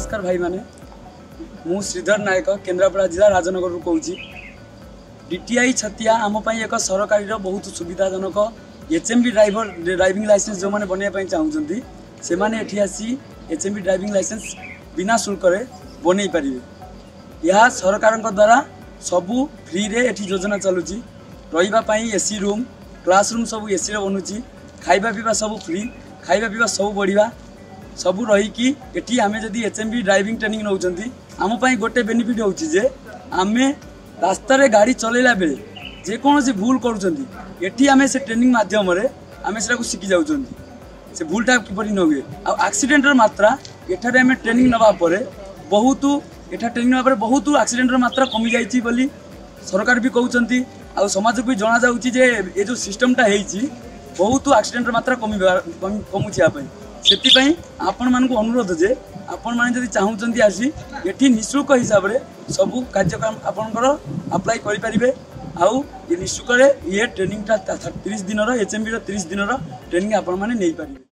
नमस्कार भाई माने मु श्रीधर नायक केन्द्रापड़ा जिला राजनगर कहूँ डीटीआई छतिया आम एक सरकारी बहुत सुविधाजनक एचएमबी ड्राइविंग लाइसेंस जो मैंने बनवाई चाहूँगी से मैंने आसी एचएमबी ड्राइविंग लाइसेंस बिना शुल्क बनई पारे। यह सरकार द्वारा सबू फ्री रे एठी योजना चलुची रही एसी रूम क्लासरूम सब एसी बनूची खाइबा पीवा सब फ्री खाइबा पीवा सब बढ़िया सबू रहीकि एटी आमे जदि एचएमबी ड्राइविंग ट्रेनिंग नौचंती आम पई गोटे बेनिफिट होउची जे आमे रास्ता रे गाड़ी चलेला बेले जे कोनोसी भूल करूचंती एटी आमे से ट्रेनिंग माध्यम रे आमे सेटा को शिखि जाउचंती से भूलटा किपरि न हुए आ एक्सीडेंट र मात्रा एठारे आमे ट्रेनिंग नबा परे बहुत एठा ट्रेनिंग नबा परे बहुत एक्सीडेंट र मात्रा कमी जाईची बोली सरकार भी कहउचंती आ समाज को भी जणा जाउची जे ए जो सिस्टमटा हेइची बहुत एक्सीडेंट मात्रा कमुची आ से आपण मान अनुरोध जे आपण मैंने जब चाहूँगी आसी ये निःशुल्क हिसाब से सबू कार्यक्रम आपंकर अप्लाई करें आउ ये निःशुल्क ये ट्रेनिंगटा 30 दिन एचएमबी 30 दिन ट्रेनिंग आपण मैंने नहीं पारे।